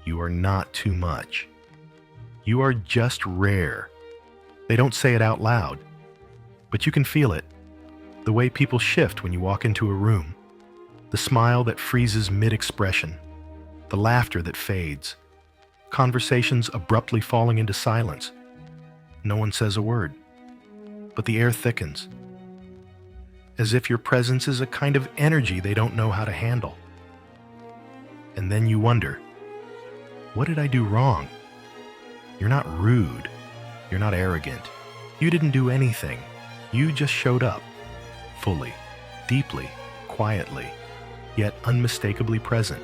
You are not too much. You are just rare. They don't say it out loud, but you can feel it. The way people shift when you walk into a room. The smile that freezes mid-expression. The laughter that fades. Conversations abruptly falling into silence. No one says a word, but the air thickens, as if your presence is a kind of energy they don't know how to handle. And then you wonder, what did I do wrong? You're not rude. You're not arrogant. You didn't do anything. You just showed up, fully, deeply, quietly, yet unmistakably present.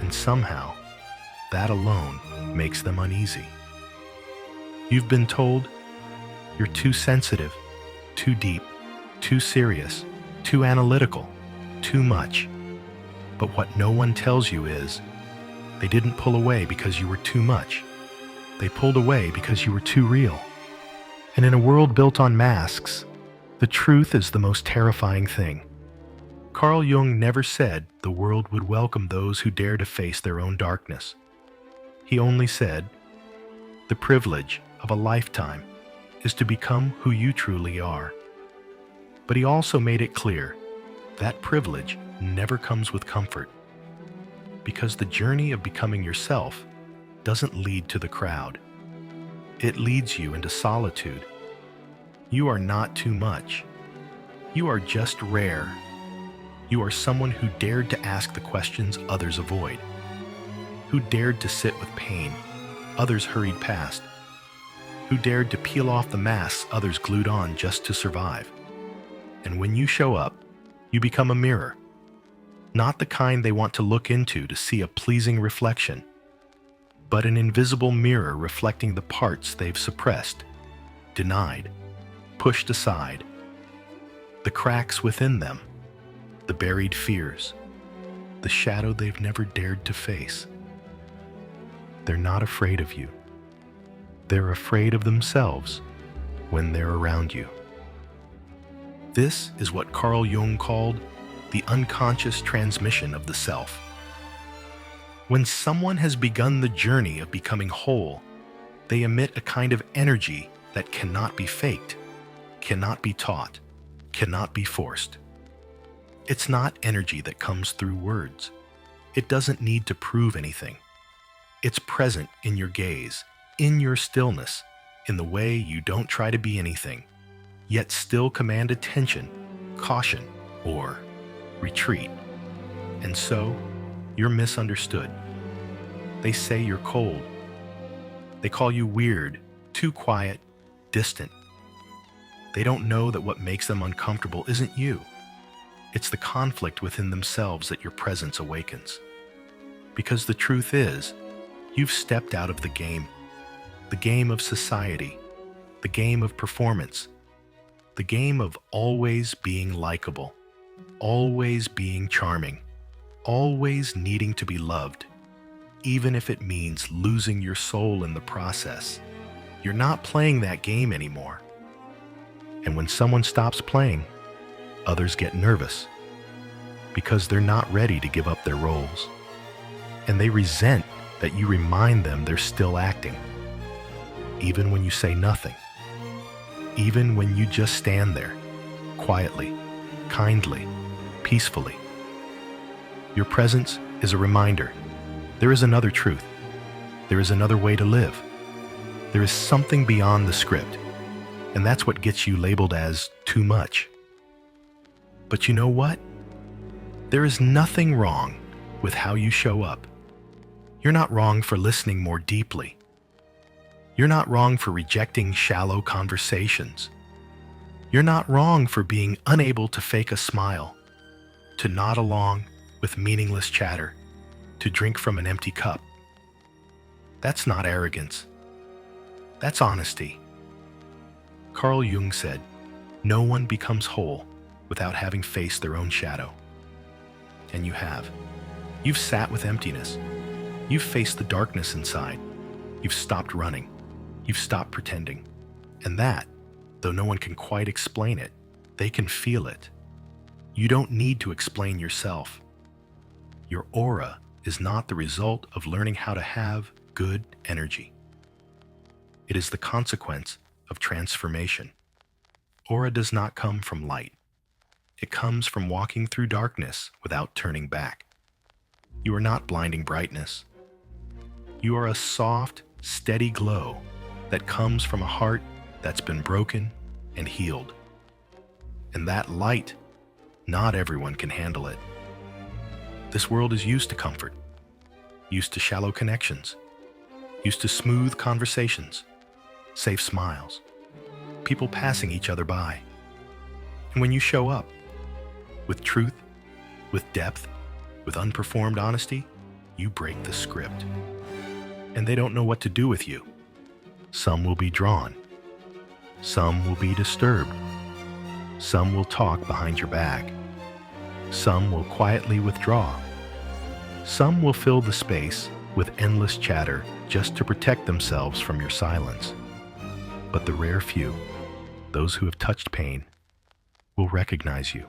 And somehow, that alone makes them uneasy. You've been told you're too sensitive, too deep, too serious, too analytical, too much. But what no one tells you is, they didn't pull away because you were too much. They pulled away because you were too real. And in a world built on masks, the truth is the most terrifying thing. Carl Jung never said the world would welcome those who dare to face their own darkness. He only said, the privilege of a lifetime is to become who you truly are. But he also made it clear that privilege never comes with comfort, because the journey of becoming yourself doesn't lead to the crowd. It leads you into solitude. You are not too much. You are just rare. You are someone who dared to ask the questions others avoid, who dared to sit with pain others hurried past, who dared to peel off the masks others glued on just to survive. And when you show up, you become a mirror. Not the kind they want to look into to see a pleasing reflection, but an invisible mirror reflecting the parts they've suppressed, denied, pushed aside, the cracks within them, the buried fears, the shadow they've never dared to face. They're not afraid of you. They're afraid of themselves when they're around you. This is what Carl Jung called the unconscious transmission of the self. When someone has begun the journey of becoming whole, they emit a kind of energy that cannot be faked, cannot be taught, cannot be forced. It's not energy that comes through words. It doesn't need to prove anything. It's present in your gaze, in your stillness, in the way you don't try to be anything, yet still command attention, caution, or retreat. And so, you're misunderstood. They say you're cold. They call you weird, too quiet, distant. They don't know that what makes them uncomfortable isn't you. It's the conflict within themselves that your presence awakens. Because the truth is, you've stepped out of the game of society, the game of performance, the game of always being likable, always being charming, always needing to be loved, even if it means losing your soul in the process. You're not playing that game anymore. And when someone stops playing, others get nervous because they're not ready to give up their roles. And they resent that you remind them they're still acting, even when you say nothing, even when you just stand there, quietly, kindly, peacefully. Your presence is a reminder. There is another truth. There is another way to live. There is something beyond the script, and that's what gets you labeled as too much. But you know what? There is nothing wrong with how you show up. You're not wrong for listening more deeply. You're not wrong for rejecting shallow conversations. You're not wrong for being unable to fake a smile, to nod along with meaningless chatter, to drink from an empty cup. That's not arrogance. That's honesty. Carl Jung said, "No one becomes whole without having faced their own shadow." And you have. You've sat with emptiness. You've faced the darkness inside. You've stopped running. You've stopped pretending. And that, though no one can quite explain it, they can feel it. You don't need to explain yourself. Your aura is not the result of learning how to have good energy. It is the consequence of transformation. Aura does not come from light. It comes from walking through darkness without turning back. You are not blinding brightness. You are a soft, steady glow that comes from a heart that's been broken and healed. And that light, not everyone can handle it. This world is used to comfort, used to shallow connections, used to smooth conversations, safe smiles, people passing each other by. And when you show up with truth, with depth, with unperformed honesty, you break the script. And they don't know what to do with you. Some will be drawn. Some will be disturbed. Some will talk behind your back. Some will quietly withdraw. Some will fill the space with endless chatter just to protect themselves from your silence. But the rare few, those who have touched pain, will recognize you.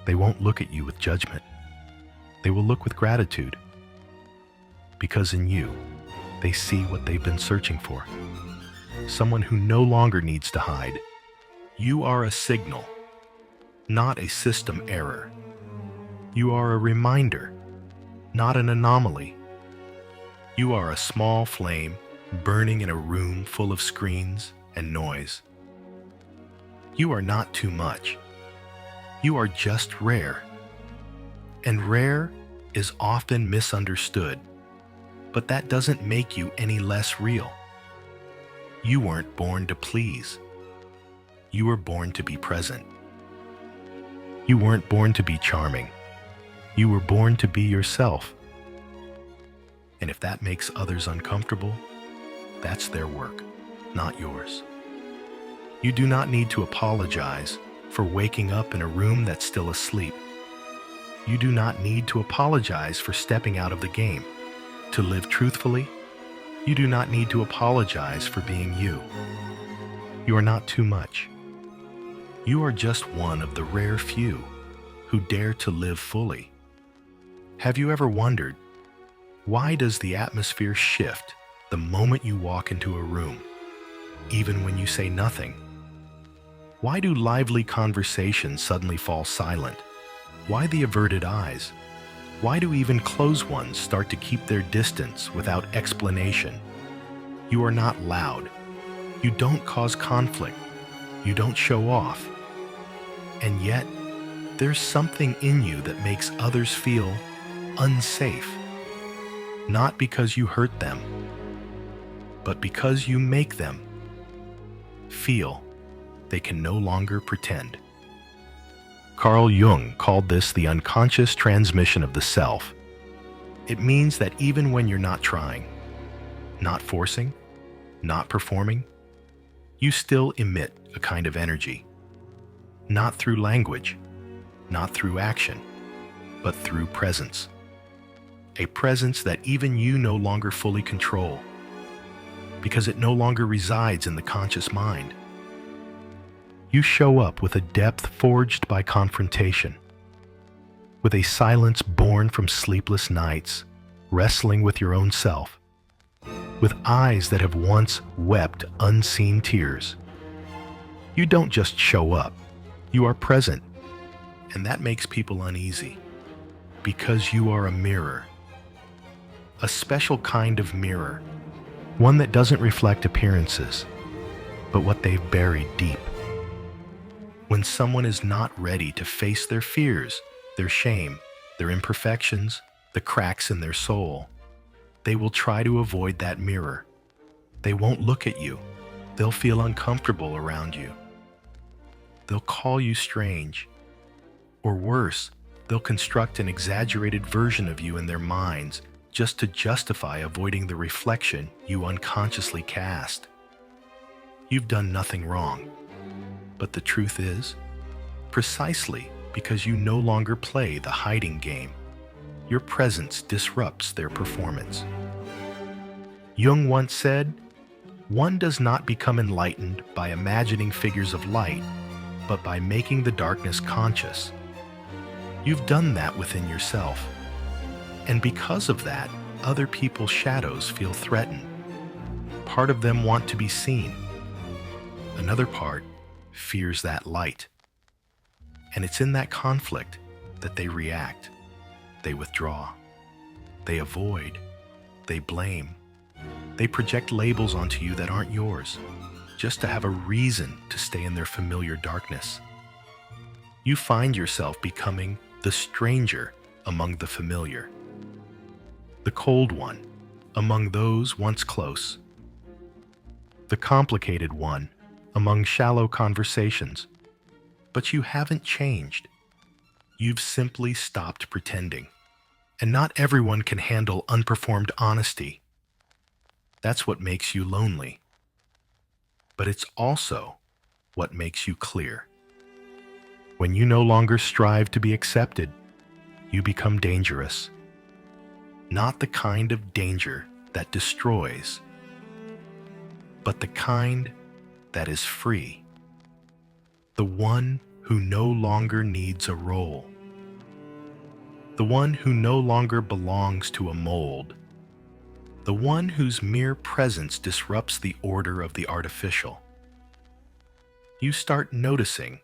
They won't look at you with judgment. They will look with gratitude. Because in you, they see what they've been searching for. Someone who no longer needs to hide. You are a signal, not a system error. You are a reminder, not an anomaly. You are a small flame burning in a room full of screens and noise. You are not too much. You are just rare. And rare is often misunderstood, but that doesn't make you any less real. You weren't born to please. You were born to be present. You weren't born to be charming. You were born to be yourself. And if that makes others uncomfortable, that's their work, not yours. You do not need to apologize for waking up in a room that's still asleep. You do not need to apologize for stepping out of the game. To live truthfully, you do not need to apologize for being you. You are not too much. You are just one of the rare few who dare to live fully. Have you ever wondered, why does the atmosphere shift the moment you walk into a room, even when you say nothing? Why do lively conversations suddenly fall silent? Why the averted eyes? Why do even close ones start to keep their distance without explanation? You are not loud. You don't cause conflict. You don't show off. And yet, there's something in you that makes others feel unsafe. Not because you hurt them, but because you make them feel they can no longer pretend. Carl Jung called this the unconscious transmission of the self. It means that even when you're not trying, not forcing, not performing, you still emit a kind of energy. Not through language, not through action, but through presence. A presence that even you no longer fully control, because it no longer resides in the conscious mind. You show up with a depth forged by confrontation, with a silence born from sleepless nights, wrestling with your own self, with eyes that have once wept unseen tears. You don't just show up, you are present, and that makes people uneasy, because you are a mirror. A special kind of mirror, one that doesn't reflect appearances, but what they've buried deep. When someone is not ready to face their fears, their shame, their imperfections, the cracks in their soul, they will try to avoid that mirror. They won't look at you. They'll feel uncomfortable around you. They'll call you strange. Or worse, they'll construct an exaggerated version of you in their minds just to justify avoiding the reflection you unconsciously cast. You've done nothing wrong. But the truth is, precisely because you no longer play the hiding game, your presence disrupts their performance. Jung once said, "One does not become enlightened by imagining figures of light, but by making the darkness conscious." You've done that within yourself, And because of that, other people's shadows feel threatened. Part of them want to be seen. Another part fears that light. And it's in that conflict that they react. They withdraw. They avoid. They blame. They project labels onto you that aren't yours, just to have a reason to stay in their familiar darkness. You find yourself becoming the stranger among the familiar, the cold one among those once close, the complicated one among shallow conversations. But you haven't changed. You've simply stopped pretending. And not everyone can handle unperformed honesty. That's what makes you lonely. But it's also what makes you clear. When you no longer strive to be accepted, you become dangerous. Not the kind of danger that destroys, but the kind that is free. The one who no longer needs a role. The one who no longer belongs to a mold. The one whose mere presence disrupts the order of the artificial. You start noticing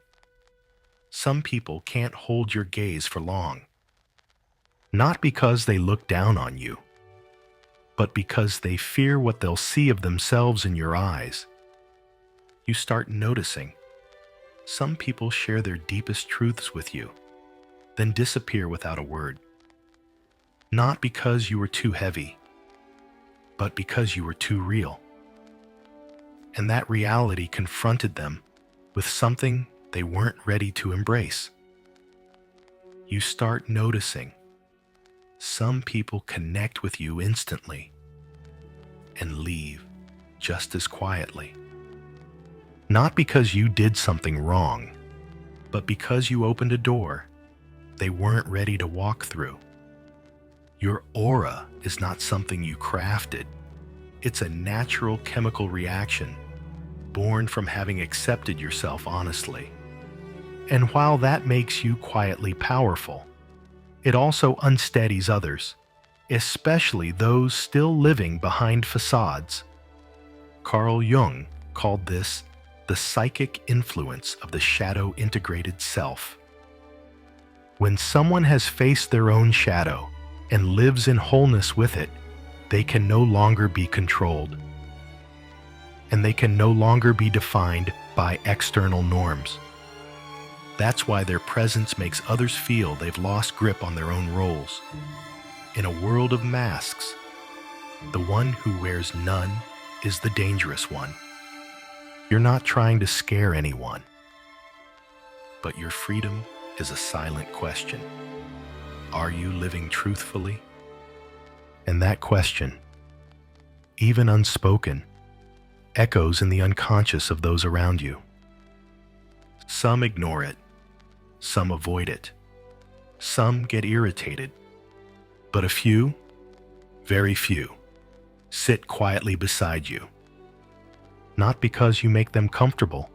some people can't hold your gaze for long. Not because they look down on you, but because they fear what they'll see of themselves in your eyes. You start noticing some people share their deepest truths with you, then disappear without a word. Not because you were too heavy, but because you were too real. And that reality confronted them with something they weren't ready to embrace. You start noticing some people connect with you instantly and leave just as quietly. Not because you did something wrong, but because you opened a door they weren't ready to walk through. Your aura is not something you crafted. It's a natural chemical reaction born from having accepted yourself honestly. And while that makes you quietly powerful, it also unsteadies others, especially those still living behind facades. Carl Jung called this the psychic influence of the shadow-integrated self. When someone has faced their own shadow and lives in wholeness with it, they can no longer be controlled. And they can no longer be defined by external norms. That's why their presence makes others feel they've lost grip on their own roles. In a world of masks, the one who wears none is the dangerous one. You're not trying to scare anyone, but your freedom is a silent question. Are you living truthfully? And that question, even unspoken, echoes in the unconscious of those around you. Some ignore it, some avoid it, some get irritated, but a few, very few, sit quietly beside you. Not because you make them comfortable,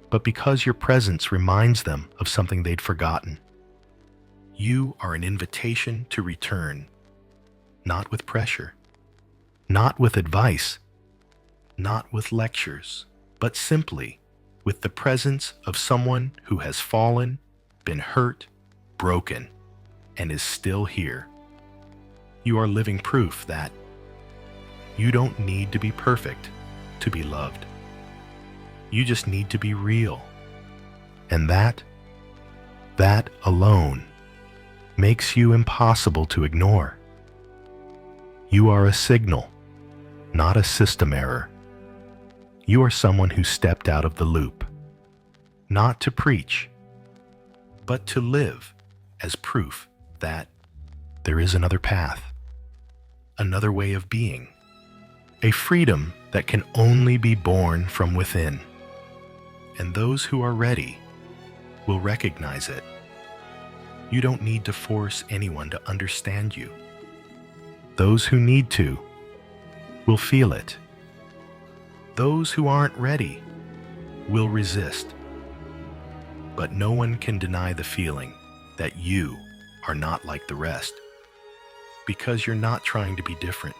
but because your presence reminds them of something they'd forgotten. You are an invitation to return, not with pressure, not with advice, not with lectures, but simply with the presence of someone who has fallen, been hurt, broken, and is still here. You are living proof that you don't need to be perfect to be loved. You just need to be real. And that alone makes you impossible to ignore. You are a signal, not a system error. You are someone who stepped out of the loop, not to preach, but to live as proof that there is another path, another way of being, a freedom that can only be born from within. And those who are ready will recognize it. You don't need to force anyone to understand you. Those who need to will feel it. Those who aren't ready will resist. But no one can deny the feeling that you are not like the rest. because you're not trying to be different.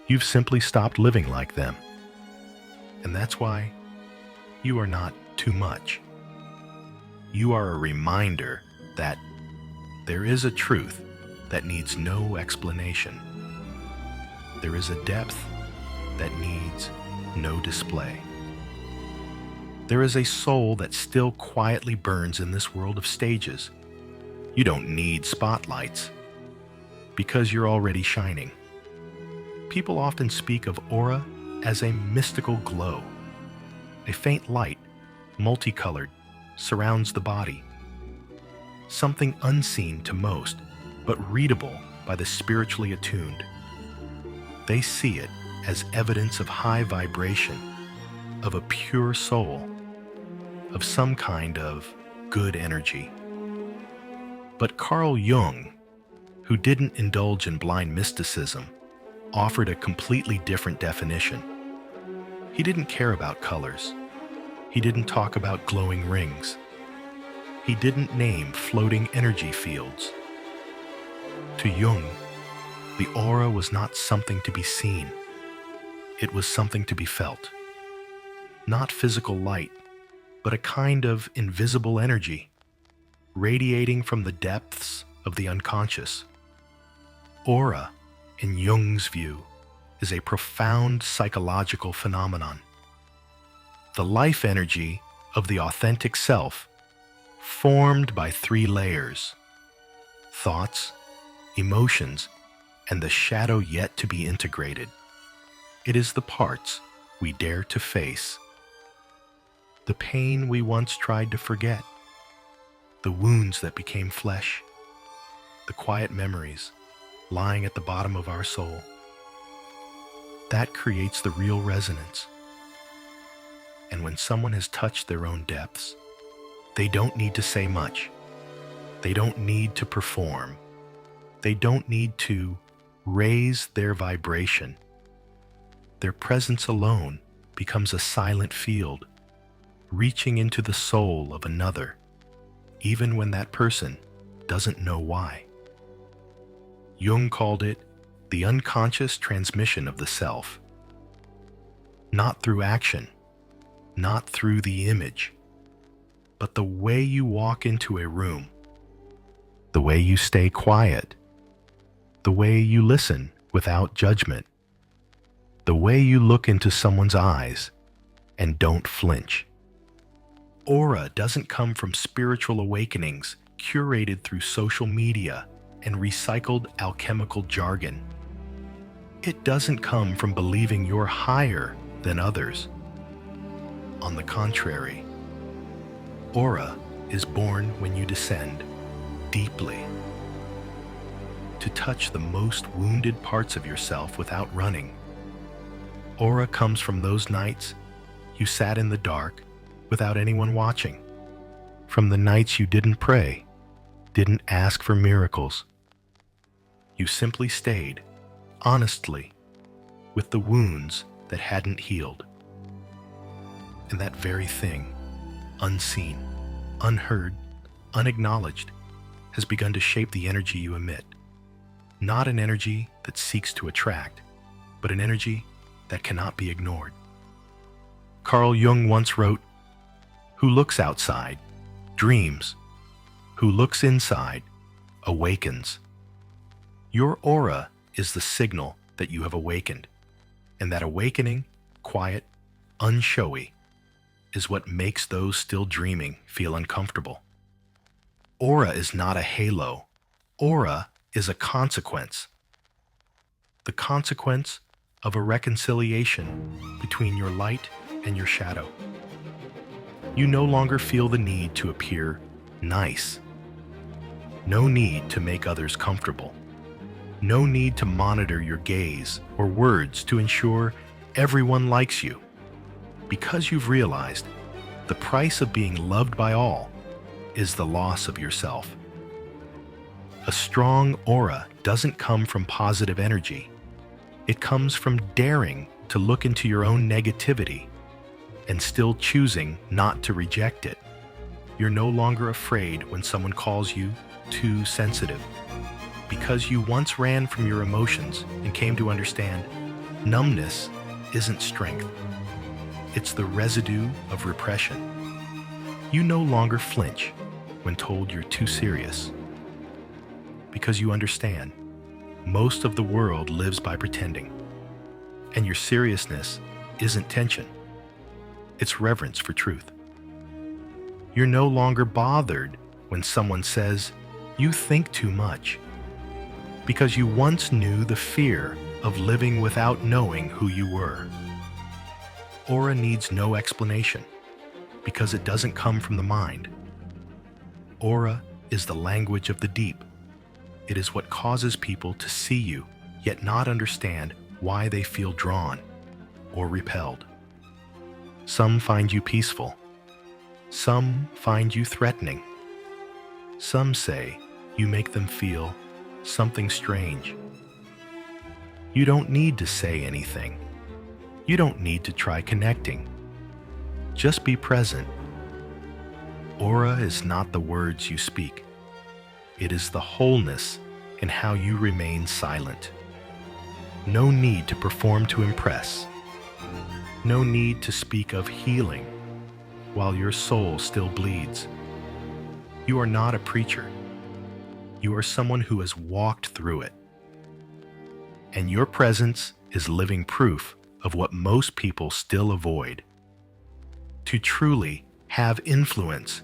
You've simply stopped living like them. And that's why you are not too much. You are a reminder that there is a truth that needs no explanation. There is a depth that needs no display. There is a soul that still quietly burns in this world of stages. You don't need spotlights because you're already shining. People often speak of aura as a mystical glow. A faint light, multicolored, surrounds the body. Something unseen to most, but readable by the spiritually attuned. They see it as evidence of high vibration, of a pure soul, of some kind of good energy. But Carl Jung, who didn't indulge in blind mysticism, offered a completely different definition. He didn't care about colors. He didn't talk about glowing rings. He didn't name floating energy fields. To Jung, the aura was not something to be seen. It was something to be felt. Not physical light, but a kind of invisible energy, radiating from the depths of the unconscious. Aura, in Jung's view, is a profound psychological phenomenon. The life energy of the authentic self, formed by 3 layers: thoughts, emotions, and the shadow yet to be integrated. It is the parts we dare to face, the pain we once tried to forget, the wounds that became flesh, the quiet memories lying at the bottom of our soul. That creates the real resonance. And when someone has touched their own depths, they don't need to say much. They don't need to perform. They don't need to raise their vibration. Their presence alone becomes a silent field, reaching into the soul of another, even when that person doesn't know why. Jung called it the unconscious transmission of the self. Not through action, not through the image, but the way you walk into a room, the way you stay quiet, the way you listen without judgment, the way you look into someone's eyes and don't flinch. Aura doesn't come from spiritual awakenings curated through social media and recycled alchemical jargon. It doesn't come from believing you're higher than others. On the contrary, aura is born when you descend deeply to touch the most wounded parts of yourself without running. Aura comes from those nights you sat in the dark without anyone watching, from the nights you didn't pray, didn't ask for miracles. You simply stayed, honestly, with the wounds that hadn't healed. And that very thing, unseen, unheard, unacknowledged, has begun to shape the energy you emit. Not an energy that seeks to attract, but an energy that cannot be ignored. Carl Jung once wrote, "Who looks outside, dreams. Who looks inside, awakens." Your aura is the signal that you have awakened, and that awakening, quiet, unshowy, is what makes those still dreaming feel uncomfortable. Aura is not a halo. Aura is a consequence. The consequence of a reconciliation between your light and your shadow. You no longer feel the need to appear nice. No need to make others comfortable. No need to monitor your gaze or words to ensure everyone likes you. Because you've realized the price of being loved by all is the loss of yourself. A strong aura doesn't come from positive energy. It comes from daring to look into your own negativity and still choosing not to reject it. You're no longer afraid when someone calls you too sensitive. Because you once ran from your emotions and came to understand numbness isn't strength. It's the residue of repression. You no longer flinch when told you're too serious. Because you understand, most of the world lives by pretending. And your seriousness isn't tension. It's reverence for truth. You're no longer bothered when someone says, "You think too much," because you once knew the fear of living without knowing who you were. Aura needs no explanation because it doesn't come from the mind. Aura is the language of the deep. It is what causes people to see you, yet not understand why they feel drawn or repelled. Some find you peaceful. Some find you threatening. Some say you make them feel something strange. You don't need to say anything. You don't need to try connecting. Just be present. Aura is not the words you speak. It is the wholeness in how you remain silent. No need to perform to impress. No need to speak of healing while your soul still bleeds. You are not a preacher. You are someone who has walked through it. And your presence is living proof of what most people still avoid. To truly have influence,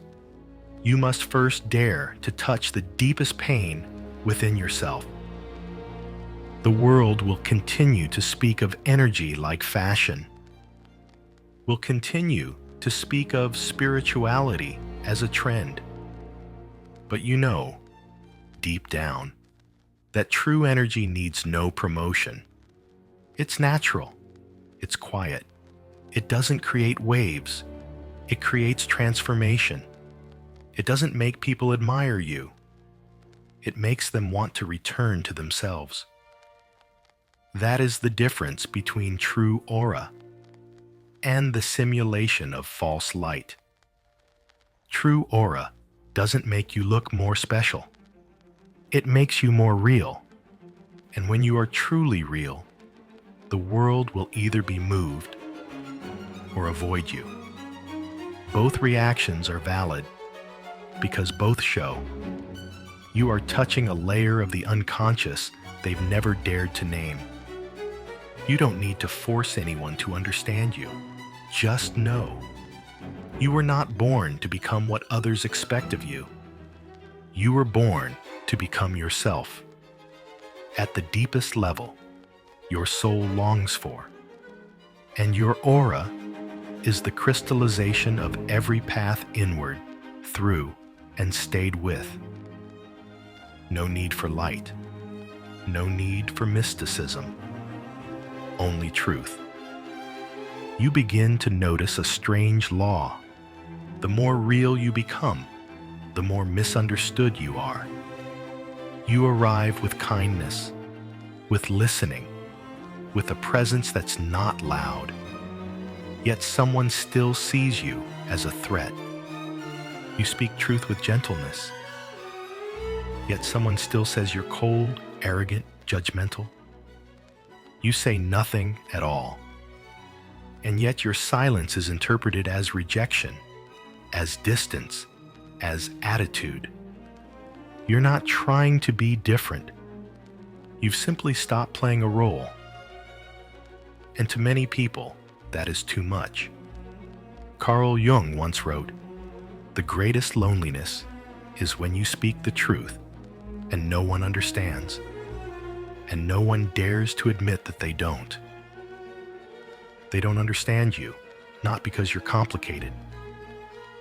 you must first dare to touch the deepest pain within yourself. The world will continue to speak of energy like fashion, will continue to speak of spirituality as a trend. But you know, deep down, that true energy needs no promotion. It's natural. It's quiet. It doesn't create waves. It creates transformation. It doesn't make people admire you. It makes them want to return to themselves. That is the difference between true aura and the simulation of false light. True aura doesn't make you look more special. It makes you more real. And when you are truly real, the world will either be moved or avoid you. Both reactions are valid because both show you are touching a layer of the unconscious they've never dared to name. You don't need to force anyone to understand you. Just know. You were not born to become what others expect of you. You were born to become yourself. At the deepest level, your soul longs for. And your aura is the crystallization of every path inward, through, and stayed with. No need for light. No need for mysticism. Only truth. You begin to notice a strange law. The more real you become, the more misunderstood you are. You arrive with kindness, with listening, with a presence that's not loud. Yet someone still sees you as a threat. You speak truth with gentleness. Yet someone still says you're cold, arrogant, judgmental. You say nothing at all. And yet your silence is interpreted as rejection, as distance, as attitude. You're not trying to be different. You've simply stopped playing a role. And to many people, that is too much. Carl Jung once wrote, "The greatest loneliness is when you speak the truth and no one understands, and no one dares to admit that they don't." They don't understand you, not because you're complicated,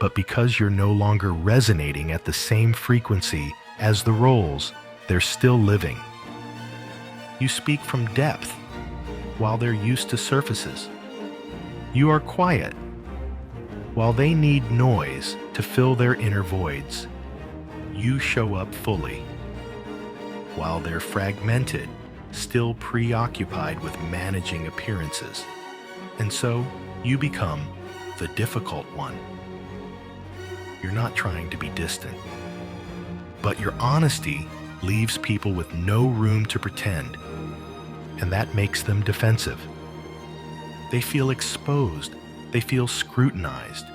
but because you're no longer resonating at the same frequency as the roles they're still living. You speak from depth while they're used to surfaces. You are quiet while they need noise to fill their inner voids. You show up fully while they're fragmented, still preoccupied with managing appearances. And so you become the difficult one. You're not trying to be distant, but your honesty leaves people with no room to pretend, and that makes them defensive. They feel exposed. They feel scrutinized,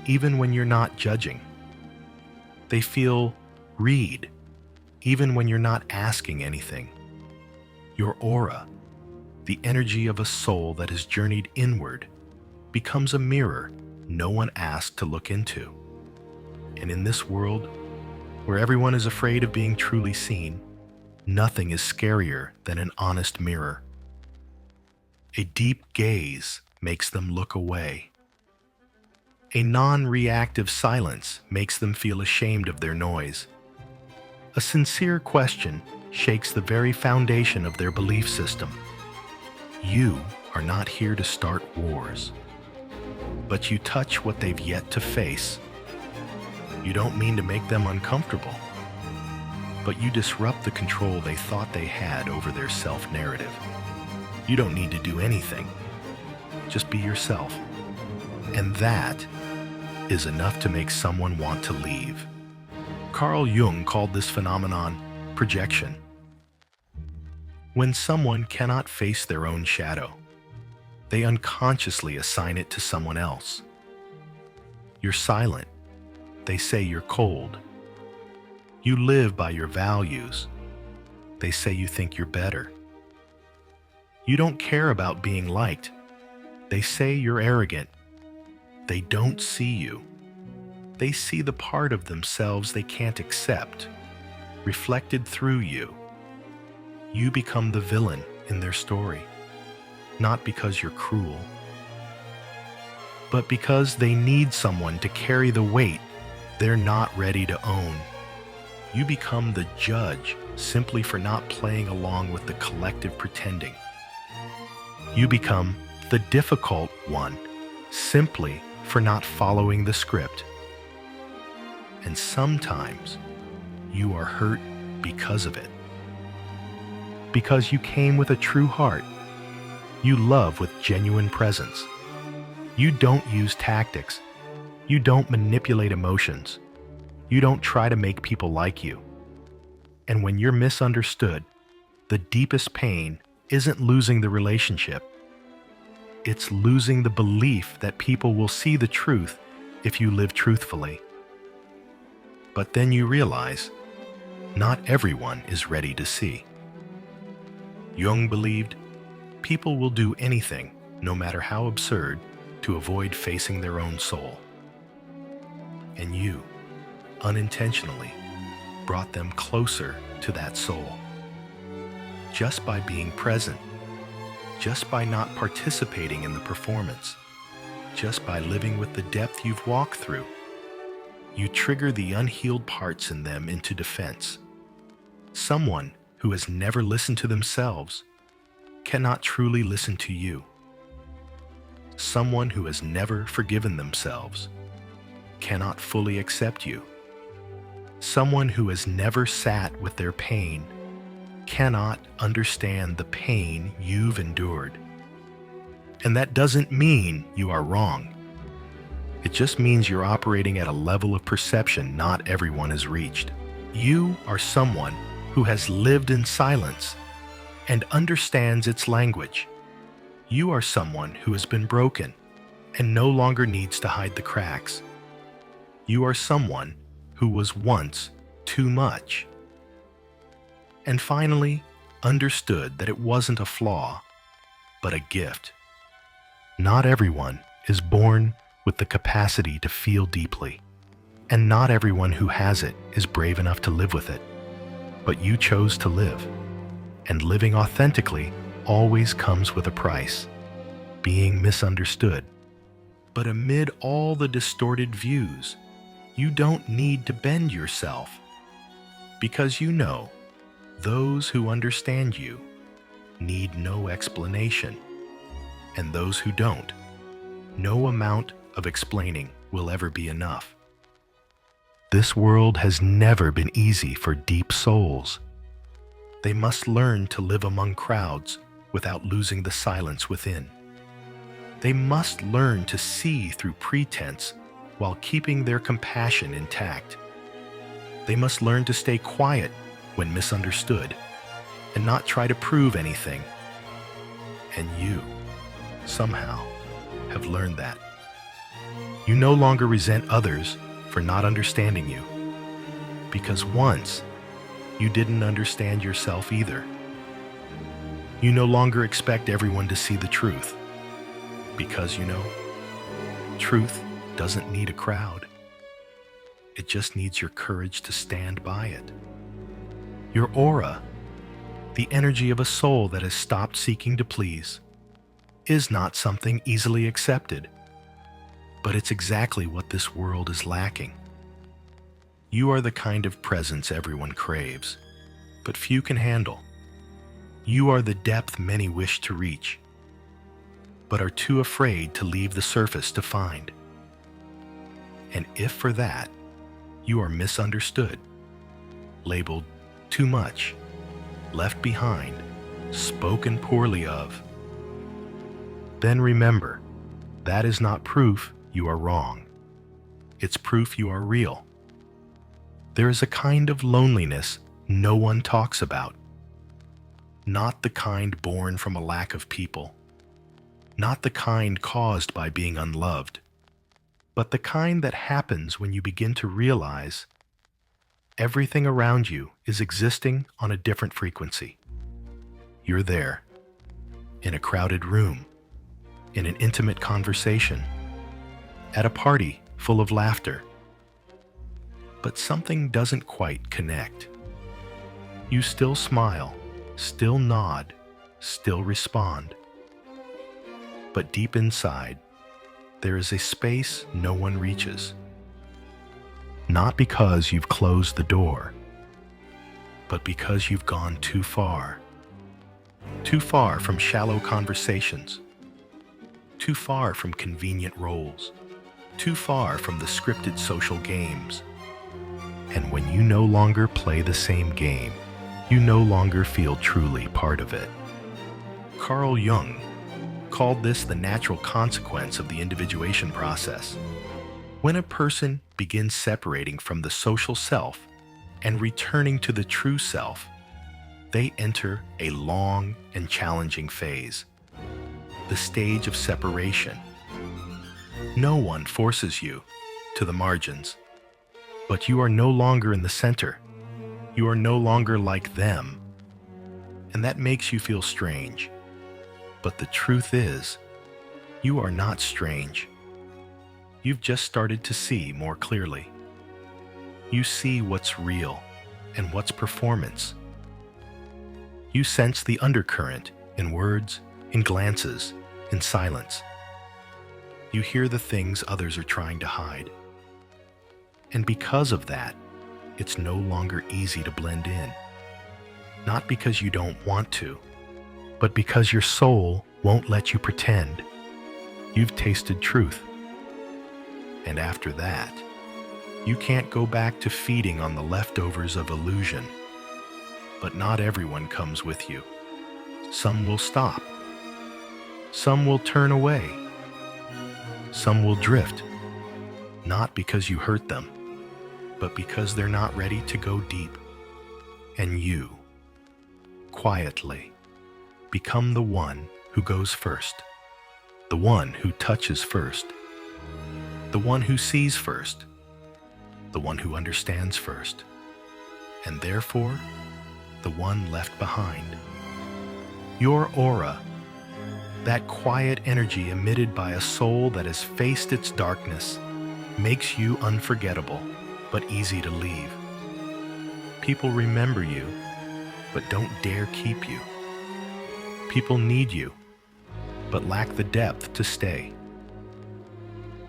even when you're not judging. They feel read, even when you're not asking anything. Your aura, the energy of a soul that has journeyed inward, becomes a mirror no one asked to look into. And in this world, where everyone is afraid of being truly seen, nothing is scarier than an honest mirror. A deep gaze makes them look away. A non-reactive silence makes them feel ashamed of their noise. A sincere question shakes the very foundation of their belief system. You are not here to start wars, but you touch what they've yet to face. You don't mean to make them uncomfortable, but you disrupt the control they thought they had over their self-narrative. You don't need to do anything. Just be yourself. And that is enough to make someone want to leave. Carl Jung called this phenomenon projection. When someone cannot face their own shadow, they unconsciously assign it to someone else. You're silent. They say you're cold. You live by your values. They say you think you're better. You don't care about being liked. They say you're arrogant. They don't see you. They see the part of themselves they can't accept, reflected through you. You become the villain in their story, not because you're cruel, but because they need someone to carry the weight they're not ready to own. You become the judge simply for not playing along with the collective pretending. You become the difficult one simply for not following the script. And sometimes you are hurt because of it. Because you came with a true heart. You love with genuine presence. You don't use tactics. You don't manipulate emotions. You don't try to make people like you. And when you're misunderstood, the deepest pain isn't losing the relationship. It's losing the belief that people will see the truth if you live truthfully. But then you realize, not everyone is ready to see. Jung believed people will do anything, no matter how absurd, to avoid facing their own soul. And you, unintentionally, brought them closer to that soul. Just by being present, just by not participating in the performance, just by living with the depth you've walked through, you trigger the unhealed parts in them into defense. Someone who has never listened to themselves cannot truly listen to you. Someone who has never forgiven themselves cannot fully accept you. Someone who has never sat with their pain cannot understand the pain you've endured. And that doesn't mean you are wrong. It just means you're operating at a level of perception not everyone has reached. You are someone who has lived in silence and understands its language. You are someone who has been broken and no longer needs to hide the cracks. You are someone who was once too much. And finally, understood that it wasn't a flaw, but a gift. Not everyone is born with the capacity to feel deeply, and not everyone who has it is brave enough to live with it. But you chose to live, and living authentically always comes with a price, being misunderstood. But amid all the distorted views, you don't need to bend yourself, because you know those who understand you need no explanation, and those who don't, no amount of explaining will ever be enough. This world has never been easy for deep souls. They must learn to live among crowds without losing the silence within. They must learn to see through pretense while keeping their compassion intact. They must learn to stay quiet when misunderstood and not try to prove anything. And you, somehow, have learned that. You no longer resent others for not understanding you, because once you didn't understand yourself either. You no longer expect everyone to see the truth, because truth doesn't need a crowd. It just needs your courage to stand by it. Your aura, the energy of a soul that has stopped seeking to please, is not something easily accepted, but it's exactly what this world is lacking. You are the kind of presence everyone craves, but few can handle. You are the depth many wish to reach, but are too afraid to leave the surface to find. And if for that, you are misunderstood, labeled too much, left behind, spoken poorly of, then remember, that is not proof you are wrong. It's proof you are real. There is a kind of loneliness no one talks about. Not the kind born from a lack of people, not the kind caused by being unloved, but the kind that happens when you begin to realize everything around you is existing on a different frequency. You're there, in a crowded room, in an intimate conversation, at a party full of laughter, but something doesn't quite connect. You still smile, still nod, still respond. But deep inside, there is a space no one reaches. Not because you've closed the door, but because you've gone too far. Too far from shallow conversations, too far from convenient roles, too far from the scripted social games. And when you no longer play the same game, you no longer feel truly part of it. Carl Jung called this the natural consequence of the individuation process. When a person begins separating from the social self and returning to the true self, they enter a long and challenging phase, the stage of separation. No one forces you to the margins, but you are no longer in the center. You are no longer like them, and that makes you feel strange. But the truth is, you are not strange. You've just started to see more clearly. You see what's real and what's performance. You sense the undercurrent in words, in glances, in silence. You hear the things others are trying to hide. And because of that, it's no longer easy to blend in. Not because you don't want to, but because your soul won't let you pretend. You've tasted truth. And after that, you can't go back to feeding on the leftovers of illusion. But not everyone comes with you. Some will stop. Some will turn away. Some will drift, not because you hurt them, but because they're not ready to go deep. And you, quietly, become the one who goes first, the one who touches first, the one who sees first, the one who understands first, and therefore, the one left behind. Your aura, that quiet energy emitted by a soul that has faced its darkness, makes you unforgettable, but easy to leave. People remember you, but don't dare keep you. People need you, but lack the depth to stay.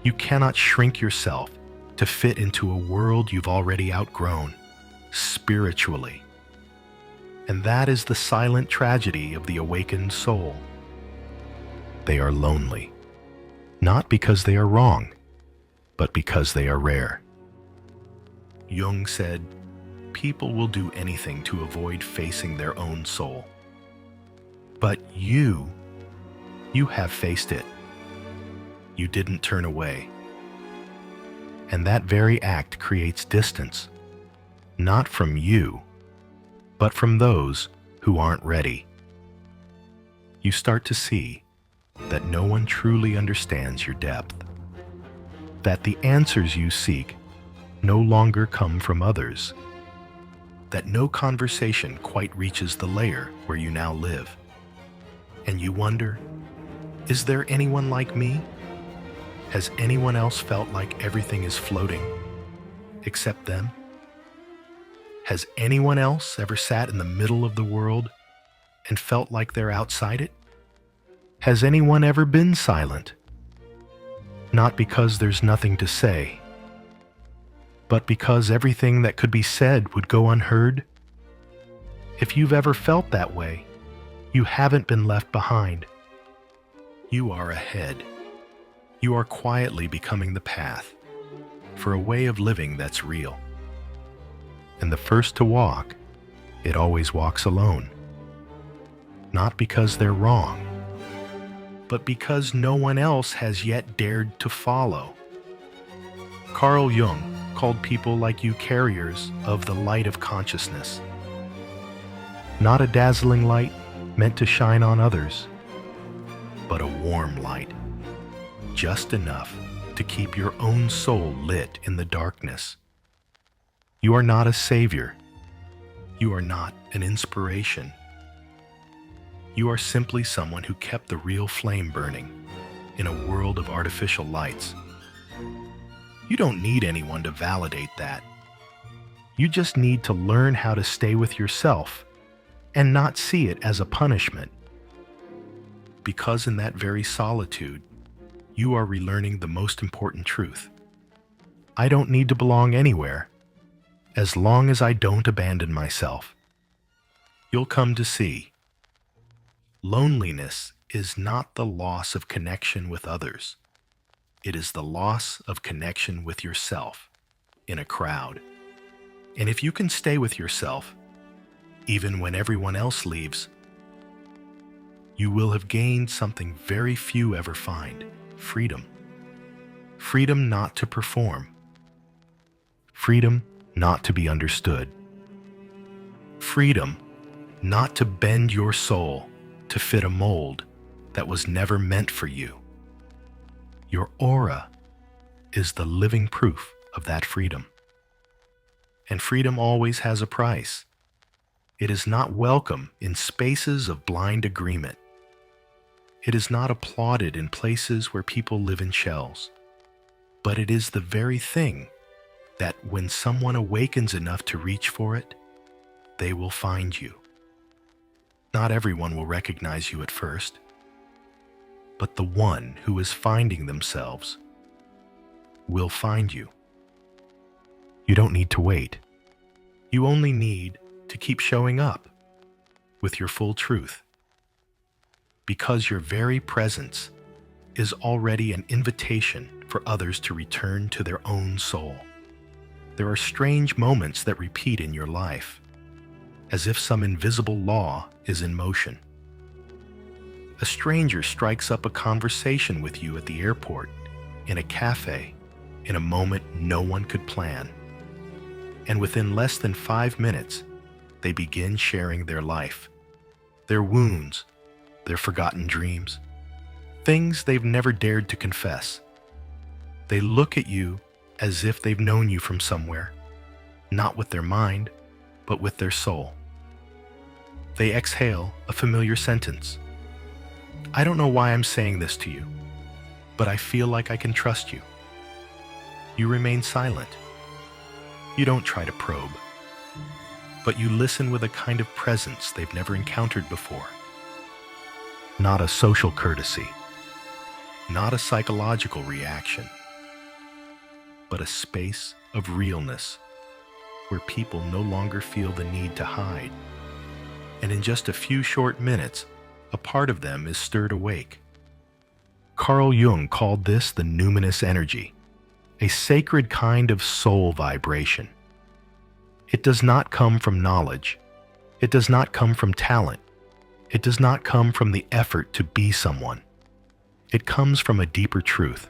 You cannot shrink yourself to fit into a world you've already outgrown, spiritually. And that is the silent tragedy of the awakened soul. They are lonely, not because they are wrong, but because they are rare. Jung said, people will do anything to avoid facing their own soul. But you have faced it. You didn't turn away. And that very act creates distance, not from you, but from those who aren't ready. You start to see that no one truly understands your depth, that the answers you seek no longer come from others, that no conversation quite reaches the layer where you now live. And you wonder, is there anyone like me? Has anyone else felt like everything is floating except them? Has anyone else ever sat in the middle of the world and felt like they're outside it? Has anyone ever been silent? Not because there's nothing to say, but because everything that could be said would go unheard? If you've ever felt that way, you haven't been left behind. You are ahead. You are quietly becoming the path for a way of living that's real. And the first to walk, it always walks alone. Not because they're wrong, but because no one else has yet dared to follow. Carl Jung called people like you carriers of the light of consciousness. Not a dazzling light meant to shine on others, but a warm light, just enough to keep your own soul lit in the darkness. You are not a savior. You are not an inspiration. You are simply someone who kept the real flame burning in a world of artificial lights. You don't need anyone to validate that. You just need to learn how to stay with yourself and not see it as a punishment. Because in that very solitude, you are relearning the most important truth. I don't need to belong anywhere, as long as I don't abandon myself. You'll come to see, loneliness is not the loss of connection with others. It is the loss of connection with yourself in a crowd. And if you can stay with yourself, even when everyone else leaves, you will have gained something very few ever find: freedom. Freedom not to perform. Freedom not to be understood. Freedom not to bend your soul to fit a mold that was never meant for you. Your aura is the living proof of that freedom. And freedom always has a price. It is not welcome in spaces of blind agreement. It is not applauded in places where people live in shells. But it is the very thing that when someone awakens enough to reach for it, they will find you. Not everyone will recognize you at first, but the one who is finding themselves will find you. You don't need to wait. You only need to keep showing up with your full truth, because your very presence is already an invitation for others to return to their own soul. There are strange moments that repeat in your life, as if some invisible law is in motion. A stranger strikes up a conversation with you at the airport, in a cafe, in a moment no one could plan. And within less than 5 minutes, they begin sharing their life, their wounds, their forgotten dreams, things they've never dared to confess. They look at you as if they've known you from somewhere, not with their mind, but with their soul. They exhale a familiar sentence. I don't know why I'm saying this to you, but I feel like I can trust you. You remain silent. You don't try to probe, but you listen with a kind of presence they've never encountered before. Not a social courtesy, not a psychological reaction, but a space of realness where people no longer feel the need to hide. And in just a few short minutes, a part of them is stirred awake. Carl Jung called this the numinous energy, a sacred kind of soul vibration. It does not come from knowledge. It does not come from talent. It does not come from the effort to be someone. It comes from a deeper truth.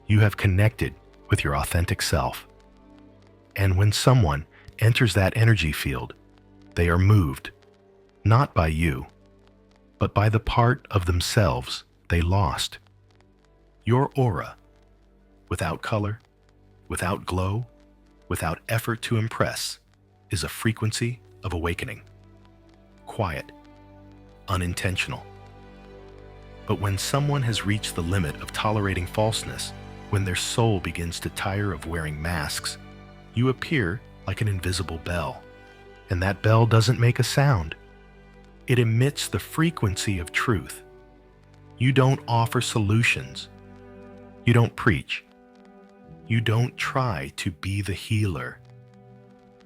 You have connected with your authentic self. And when someone enters that energy field, They are moved, not by you, but by the part of themselves they lost. Your aura, without color, without glow, without effort to impress, is a frequency of awakening. Quiet, unintentional. But when someone has reached the limit of tolerating falseness, when their soul begins to tire of wearing masks, you appear like an invisible bell. And that bell doesn't make a sound. It emits the frequency of truth. You don't offer solutions. You don't preach. You don't try to be the healer.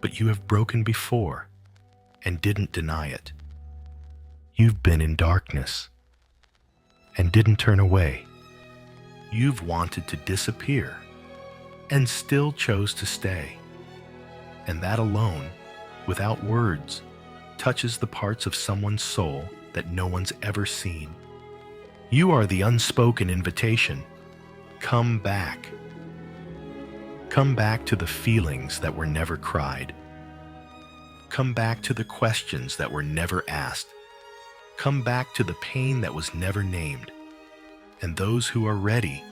But you have broken before and didn't deny it. You've been in darkness and didn't turn away. You've wanted to disappear and still chose to stay. And that alone, without words, touches the parts of someone's soul that no one's ever seen. You are the unspoken invitation. Come back. Come back to the feelings that were never cried. Come back to the questions that were never asked. Come back to the pain that was never named. And those who are ready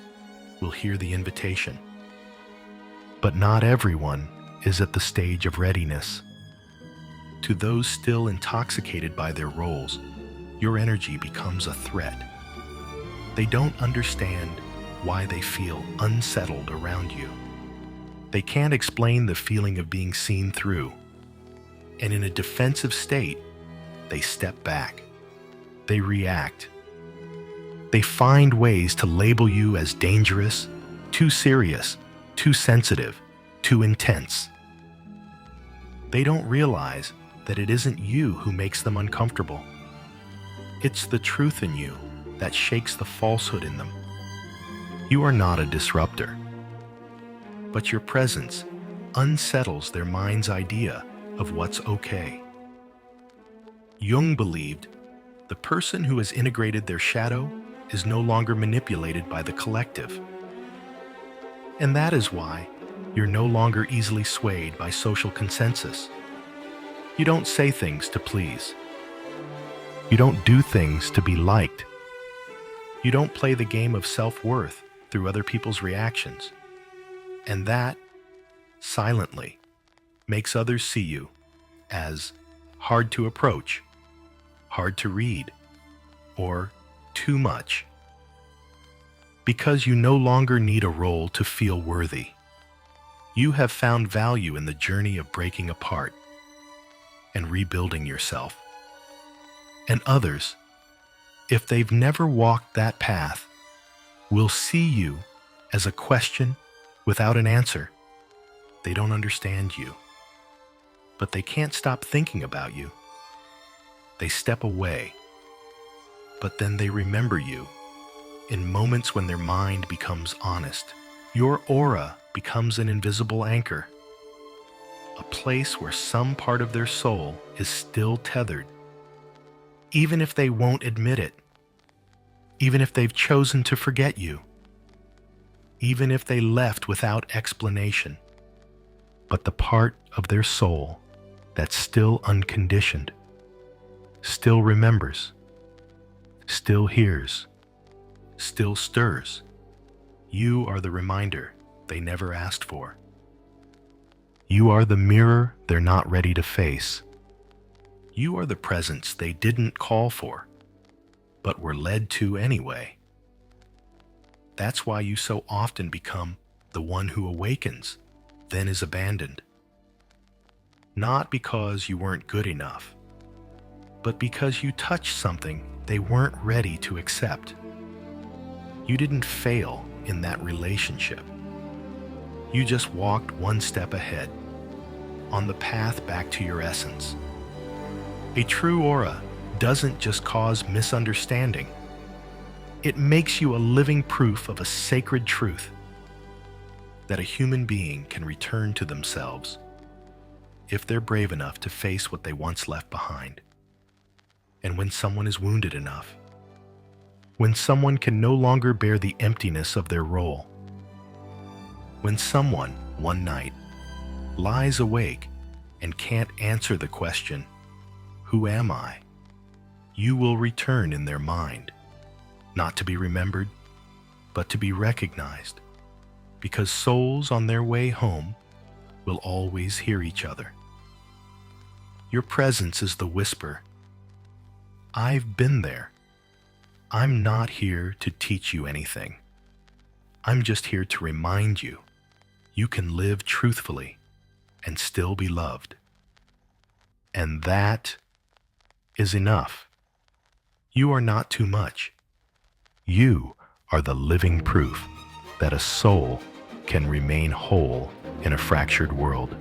will hear the invitation. But not everyone is at the stage of readiness. To those still intoxicated by their roles, your energy becomes a threat. They don't understand why they feel unsettled around you. They can't explain the feeling of being seen through. And in a defensive state, they step back. They react. They find ways to label you as dangerous, too serious, too sensitive, too intense. They don't realize that it isn't you who makes them uncomfortable. It's the truth in you that shakes the falsehood in them. You are not a disruptor, but your presence unsettles their mind's idea of what's okay. Jung believed the person who has integrated their shadow is no longer manipulated by the collective. And that is why you're no longer easily swayed by social consensus. You don't say things to please. You don't do things to be liked. You don't play the game of self-worth through other people's reactions. And that, silently, makes others see you as hard to approach, hard to read, or too much. Because you no longer need a role to feel worthy. You have found value in the journey of breaking apart and rebuilding yourself. And others, if they've never walked that path, will see you as a question without an answer. They don't understand you, but they can't stop thinking about you. They step away, but then they remember you in moments when their mind becomes honest. Your aura becomes an invisible anchor, a place where some part of their soul is still tethered, even if they won't admit it, even if they've chosen to forget you, even if they left without explanation. But the part of their soul that's still unconditioned, still remembers, still hears, still stirs. You are the reminder they never asked for. You are the mirror they're not ready to face. You are the presence they didn't call for, but were led to anyway. That's why you so often become the one who awakens, then is abandoned. Not because you weren't good enough, but because you touched something they weren't ready to accept. You didn't fail in that relationship. You just walked one step ahead, on the path back to your essence. A true aura doesn't just cause misunderstanding. It makes you a living proof of a sacred truth, that a human being can return to themselves if they're brave enough to face what they once left behind. And when someone is wounded enough, when someone can no longer bear the emptiness of their role, when someone, one night, lies awake and can't answer the question, "Who am I?" you will return in their mind, not to be remembered, but to be recognized, because souls on their way home will always hear each other. Your presence is the whisper. I've been there. I'm not here to teach you anything. I'm just here to remind you you can live truthfully and still be loved. And that is enough. You are not too much. You are the living proof that a soul can remain whole in a fractured world.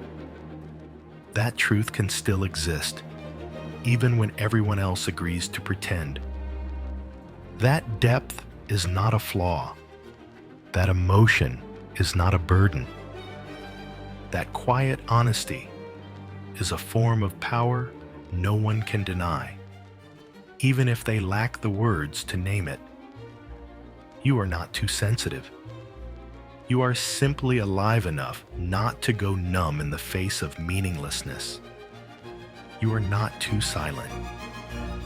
That truth can still exist, even when everyone else agrees to pretend. That depth is not a flaw. That emotion is not a burden. That quiet honesty is a form of power no one can deny, even if they lack the words to name it. You are not too sensitive. You are simply alive enough not to go numb in the face of meaninglessness. You are not too silent.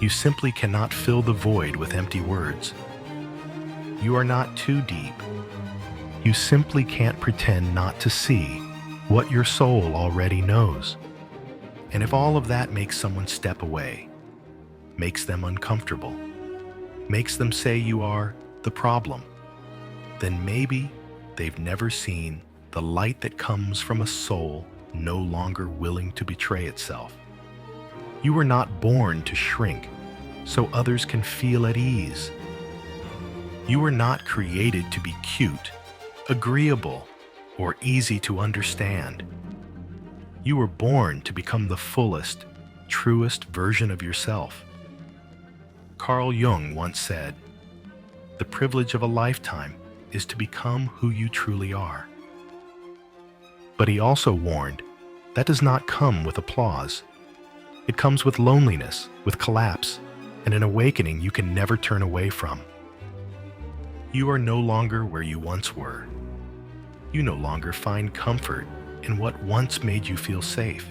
You simply cannot fill the void with empty words. You are not too deep. You simply can't pretend not to see what your soul already knows. And if all of that makes someone step away, makes them uncomfortable, makes them say you are the problem, then maybe they've never seen the light that comes from a soul no longer willing to betray itself. You were not born to shrink so others can feel at ease. You were not created to be cute, agreeable, or easy to understand. You were born to become the fullest, truest version of yourself. Carl Jung once said, "The privilege of a lifetime is to become who you truly are." But he also warned, that does not come with applause. It comes with loneliness, with collapse, and an awakening you can never turn away from. You are no longer where you once were. You no longer find comfort in what once made you feel safe.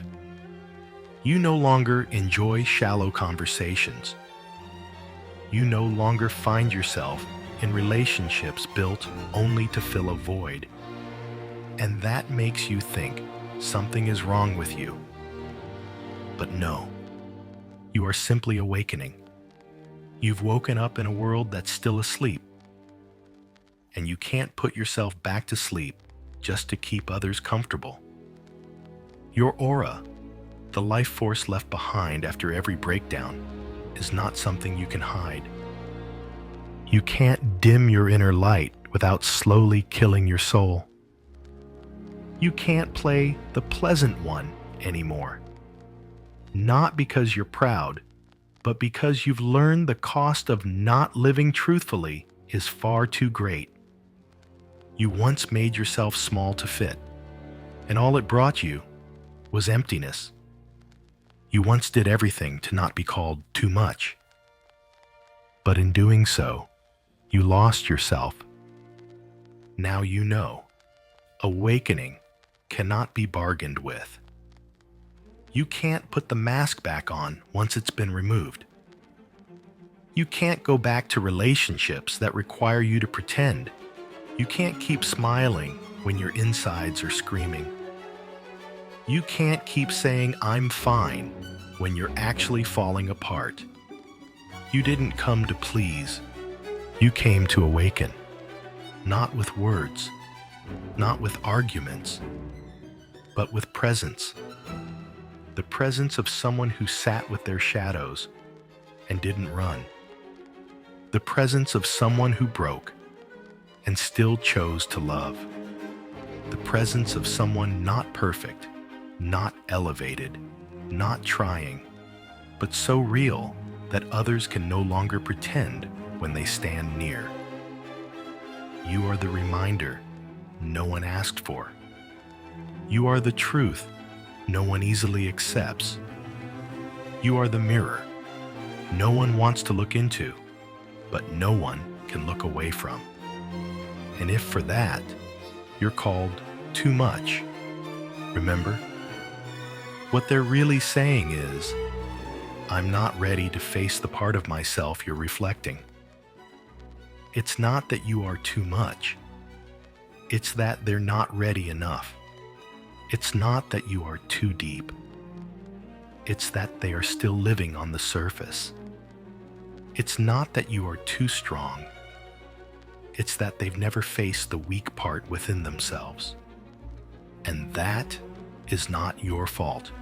You no longer enjoy shallow conversations. You no longer find yourself in relationships built only to fill a void. And that makes you think something is wrong with you. But no, you are simply awakening. You've woken up in a world that's still asleep. And you can't put yourself back to sleep just to keep others comfortable. Your aura, the life force left behind after every breakdown, is not something you can hide. You can't dim your inner light without slowly killing your soul. You can't play the pleasant one anymore. Not because you're proud, but because you've learned the cost of not living truthfully is far too great. You once made yourself small to fit, and all it brought you was emptiness. You once did everything to not be called too much. But in doing so, you lost yourself. Now you know, awakening cannot be bargained with. You can't put the mask back on once it's been removed. You can't go back to relationships that require you to pretend. You can't keep smiling when your insides are screaming. You can't keep saying, "I'm fine," when you're actually falling apart. You didn't come to please. You came to awaken. Not with words, not with arguments, but with presence. The presence of someone who sat with their shadows and didn't run. The presence of someone who broke and still chose to love. The presence of someone not perfect, not elevated, not trying, but so real that others can no longer pretend when they stand near. You are the reminder no one asked for. You are the truth no one easily accepts. You are the mirror no one wants to look into, but no one can look away from. And if for that, you're called too much, remember, what they're really saying is, I'm not ready to face the part of myself you're reflecting. It's not that you are too much. It's that they're not ready enough. It's not that you are too deep. It's that they are still living on the surface. It's not that you are too strong. It's that they've never faced the weak part within themselves. And that is not your fault.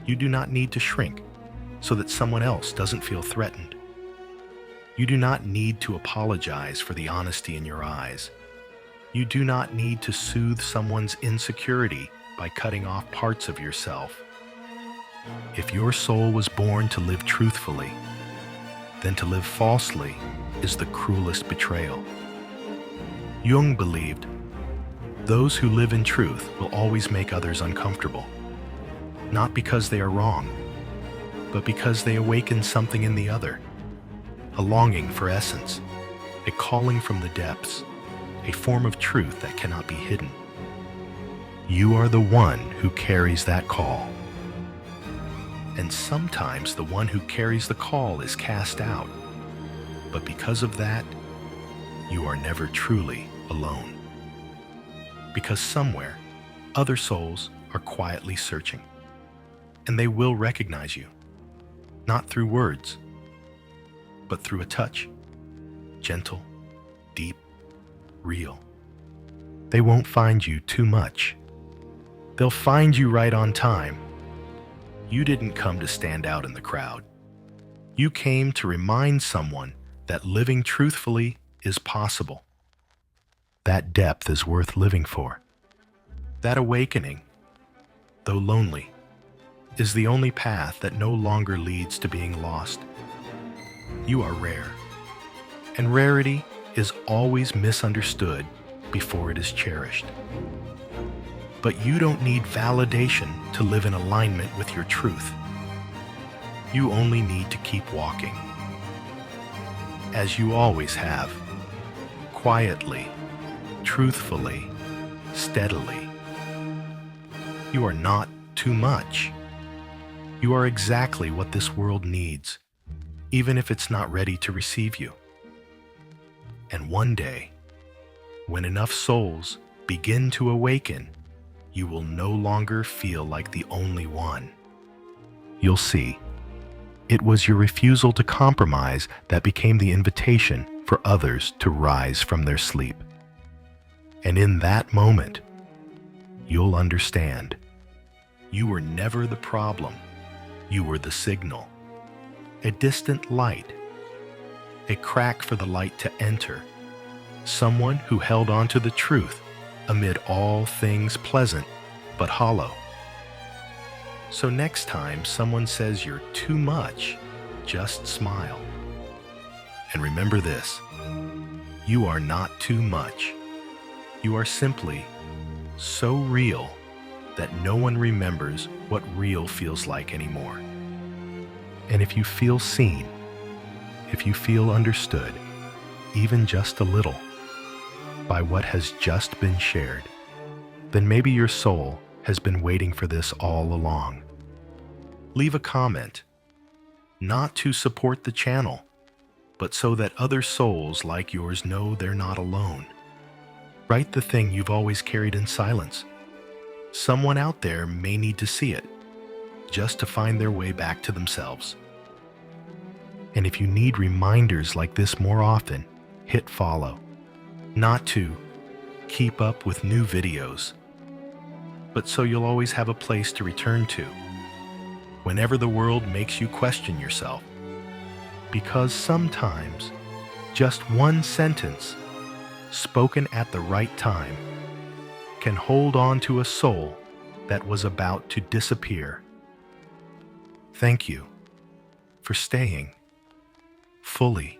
You do not need to shrink so that someone else doesn't feel threatened. You do not need to apologize for the honesty in your eyes. You do not need to soothe someone's insecurity by cutting off parts of yourself. If your soul was born to live truthfully, then to live falsely is the cruelest betrayal. Jung believed, those who live in truth will always make others uncomfortable, not because they are wrong, but because they awaken something in the other, a longing for essence, a calling from the depths, a form of truth that cannot be hidden. You are the one who carries that call. And sometimes the one who carries the call is cast out, but because of that, you are never truly alone. Because somewhere, other souls are quietly searching, and they will recognize you, not through words, but through a touch, gentle, deep, real. They won't find you too much. They'll find you right on time. You didn't come to stand out in the crowd. You came to remind someone that living truthfully is possible. That depth is worth living for. That awakening, though lonely, is the only path that no longer leads to being lost. You are rare, and rarity is always misunderstood before it is cherished. But you don't need validation to live in alignment with your truth. You only need to keep walking, as you always have, quietly, truthfully, steadily. You are not too much. You are exactly what this world needs, even if it's not ready to receive you. And one day, when enough souls begin to awaken, you will no longer feel like the only one. You'll see, it was your refusal to compromise that became the invitation for others to rise from their sleep. And in that moment, you'll understand. You were never the problem. You were the signal. A distant light. A crack for the light to enter. Someone who held on to the truth amid all things pleasant but hollow. So next time someone says you're too much, just smile. And remember this, you are not too much. You are simply so real that no one remembers what real feels like anymore. And if you feel seen, if you feel understood, even just a little, by what has just been shared, then maybe your soul has been waiting for this all along. Leave a comment, not to support the channel, but so that other souls like yours know they're not alone. Write the thing you've always carried in silence. Someone out there may need to see it, just to find their way back to themselves. And if you need reminders like this more often, hit follow. Not to keep up with new videos, but so you'll always have a place to return to whenever the world makes you question yourself. Because sometimes just one sentence spoken at the right time can hold on to a soul that was about to disappear. Thank you for staying fully